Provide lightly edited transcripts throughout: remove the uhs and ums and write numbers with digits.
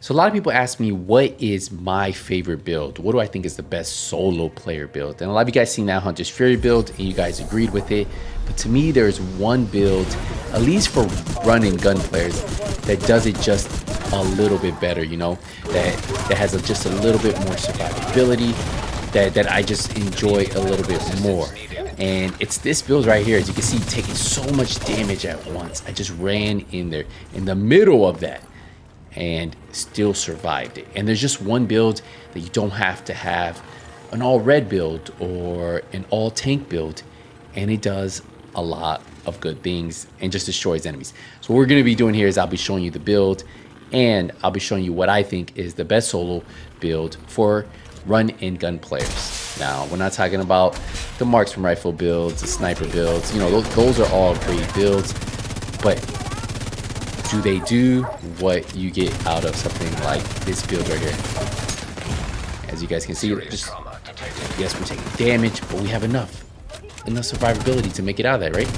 So a lot of people ask me, what is my favorite build? What do I think is the best solo player build? And a lot of you guys seen that Hunter's Fury build and you guys agreed with it. But to me, there's one build, at least for run and gun players, that does it just a little bit better, you know, that has just a little bit more survivability, that I just enjoy a little bit more. And it's this build right here. As you can see, taking so much damage at once. I just ran in there in the middle of that and still survived it. And there's just one build that you don't have to have an all red build or an all tank build, and it does a lot of good things and just destroys enemies. So what we're going to be doing here is I'll be showing you the build, and I'll be showing you what I think is the best solo build for run and gun players. Now, we're not talking about the marksman rifle builds, the sniper builds. You know, those are all great builds, but do they do what you get out of something like this build right here? As you guys can see, just, yes, we're taking damage, but we have enough survivability to make it out of that, right?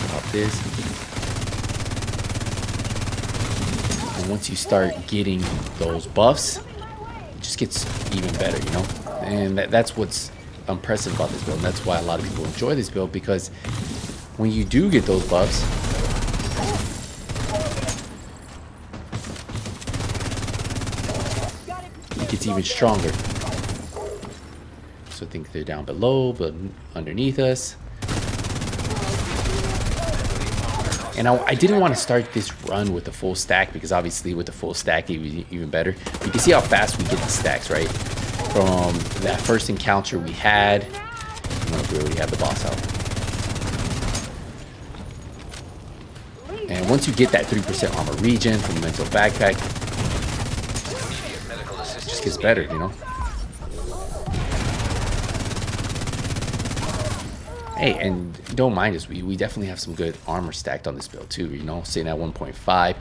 Pop this. And once you start getting those buffs, it just gets even better, you know? And that's what's impressive about this build, and that's why a lot of people enjoy this build, because when you do get those buffs, it gets even stronger. So I think they're down below, but underneath us. And I didn't want to start this run with the full stack, because obviously with the full stack it would be even better. You can see how fast we get the stacks, right? From that first encounter we had. I don't know if we already have the boss out. And once you get that 3% armor regen from the mental backpack, it just gets better, you know? Hey, and don't mind us, we definitely have some good armor stacked on this build too, you know, sitting at 1.5.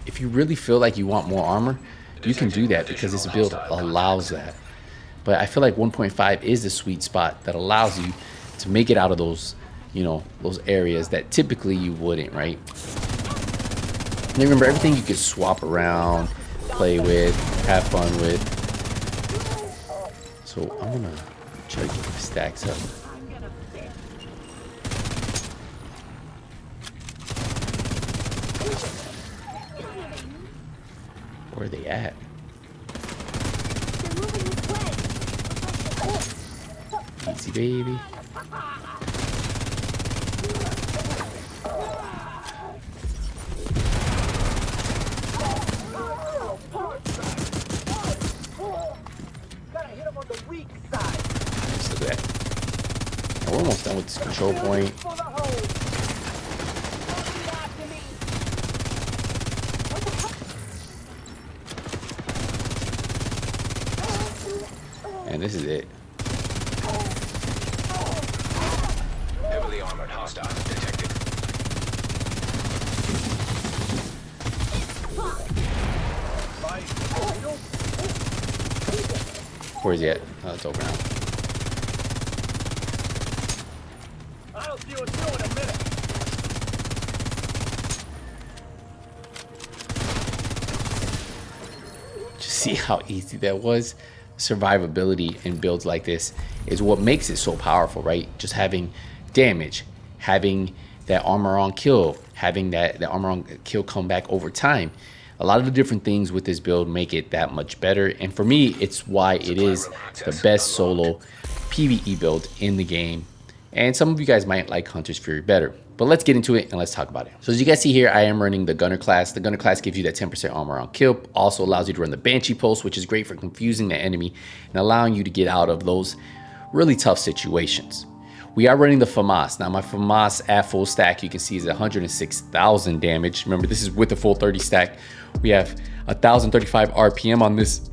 If you really feel like you want more armor, you can do that, because this build allows that. But I feel like 1.5 is the sweet spot that allows you to make it out of those, you know, those areas that typically you wouldn't, right? And remember, everything you can swap around, play with, have fun with. So I'm gonna try to get the stacks up. Where are they at? Easy, baby. Just look at that. Now we're almost done with this control point. And this is it. Heavily armored hostiles detected. Where is he at? Oh, it's over now. I'll see what you in a minute. Just see how easy that was. Survivability in builds like this is what makes it so powerful, right? Just having damage, having that armor on kill, having that armor on kill come back over time. A lot of the different things with this build make it that much better, and for me, it's why it is the best solo PvE build in the game. And some of you guys might like Hunter's Fury better, but let's get into it and let's talk about it. So as you guys see here, I am running the Gunner class. The Gunner class gives you that 10% armor on kill, also allows you to run the Banshee Pulse, which is great for confusing the enemy and allowing you to get out of those really tough situations. We are running the FAMAS. Now my FAMAS at full stack, you can see, is 106,000 damage. Remember, this is with the full 30 stack. We have 1,035 RPM on this.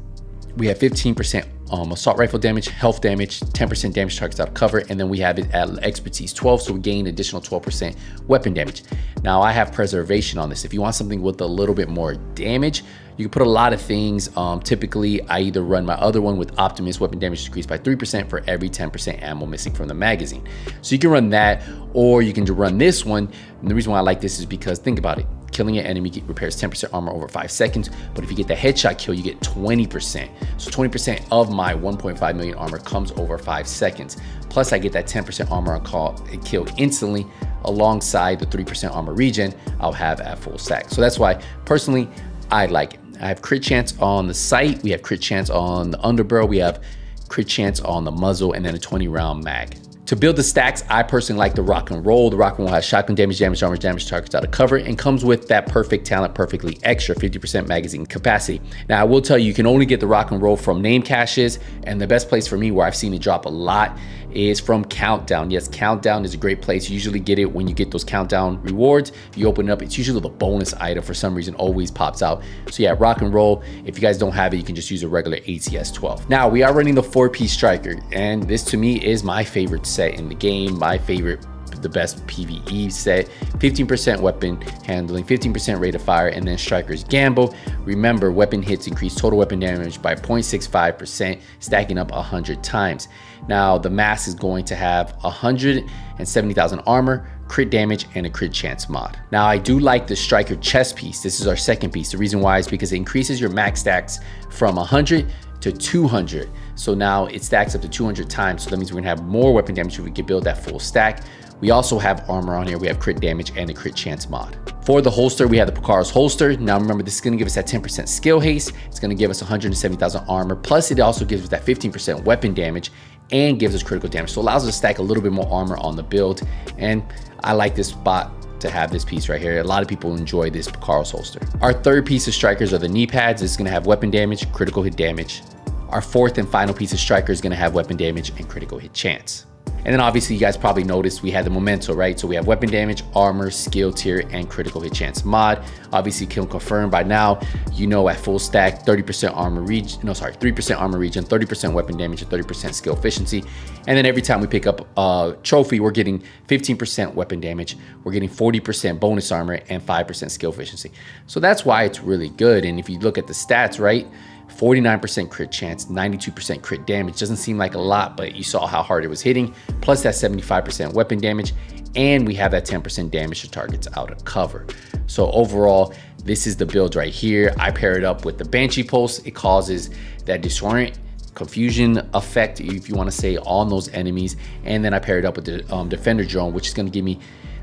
We have 15% assault rifle damage, health damage, 10% damage targets out of cover, and then we have it at expertise 12, so we gain additional 12% weapon damage. Now I have preservation on this. If you want something with a little bit more damage, you can put a lot of things. Typically, I either run my other one with Optimus, weapon damage decreased by 3% for every 10% ammo missing from the magazine. So you can run that, or you can run this one. And the reason why I like this is because, think about it. Killing an enemy repairs 10% armor over 5 seconds, but if you get the headshot kill, you get 20%. So 20% of my 1.5 million armor comes over 5 seconds. Plus I get that 10% armor on kill instantly alongside the 3% armor regen I'll have at full stack. So that's why personally I like it. I have crit chance on the sight, we have crit chance on the underbarrel, we have crit chance on the muzzle, and then a 20 round mag. To build the stacks, I personally like the rock and roll. The rock and roll has shotgun damage, armor damage, targets out of cover, and comes with that perfect talent, perfectly extra 50% magazine capacity. Now I will tell you can only get the rock and roll from name caches, and the best place for me where I've seen it drop a lot is from Countdown. Yes, Countdown is a great place. You usually get it when you get those Countdown rewards. If you open it up, it's usually the bonus item for some reason always pops out. So yeah, rock and roll. If you guys don't have it, you can just use a regular ATS 12. Now we are running the 4-piece striker, and this to me is my favorite set in the game, my favorite, the best PvE set. 15% weapon handling, 15% rate of fire, and then Striker's Gamble. Remember, weapon hits increase total weapon damage by 0.65%, stacking up 100 times. Now the mask is going to have 170,000 armor, crit damage, and a crit chance mod. Now I do like the Striker chest piece. This is our second piece. The reason why is because it increases your max stacks from 100 to 200. So now it stacks up to 200 times. So that means we're gonna have more weapon damage if we can build that full stack. We also have armor on here. We have crit damage and a crit chance mod. For the holster, we have the Pukaro's holster. Now remember, this is gonna give us that 10% skill haste. It's gonna give us 170,000 armor. Plus it also gives us that 15% weapon damage and gives us critical damage. So it allows us to stack a little bit more armor on the build. And I like this spot to have this piece right here. A lot of people enjoy this Pukaro's holster. Our third piece of strikers are the knee pads. It's gonna have weapon damage, critical hit damage. Our fourth and final piece of striker is gonna have weapon damage and critical hit chance. And then obviously you guys probably noticed we had the memento, right? So we have weapon damage, armor, skill tier, and critical hit chance mod. Obviously can confirm by now, you know, at full stack, 30% armor regen, 3% armor regen, 30% weapon damage, and 30% skill efficiency. And then every time we pick up a trophy, we're getting 15% weapon damage, we're getting 40% bonus armor, and 5% skill efficiency. So that's why it's really good. And if you look at the stats, right? 49% crit chance, 92% crit damage. Doesn't seem like a lot, but you saw how hard it was hitting. Plus that 75% weapon damage, and we have that 10% damage to targets out of cover. So overall, this is the build right here. I pair it up with the Banshee Pulse. It causes that disorient, confusion effect, if you want to say, on those enemies. And then I pair it up with the Defender Drone, which is going to give me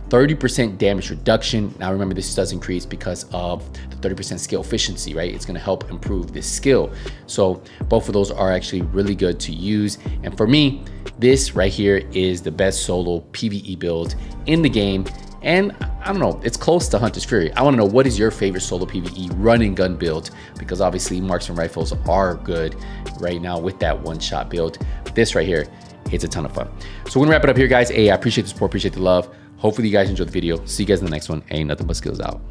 30% damage reduction. Now remember, this does increase because of the 30% skill efficiency, right? It's gonna help improve this skill. So both of those are actually really good to use. And for me, this right here is the best solo PvE build in the game. And I don't know, it's close to Hunter's Fury. I wanna know, what is your favorite solo PvE run and gun build? Because obviously marksman rifles are good right now with that one-shot build. This right here, it's a ton of fun. So we're gonna wrap it up here, guys. Hey, I appreciate the support, appreciate the love. Hopefully you guys enjoyed the video. See you guys in the next one. Ain't nothing but skills out.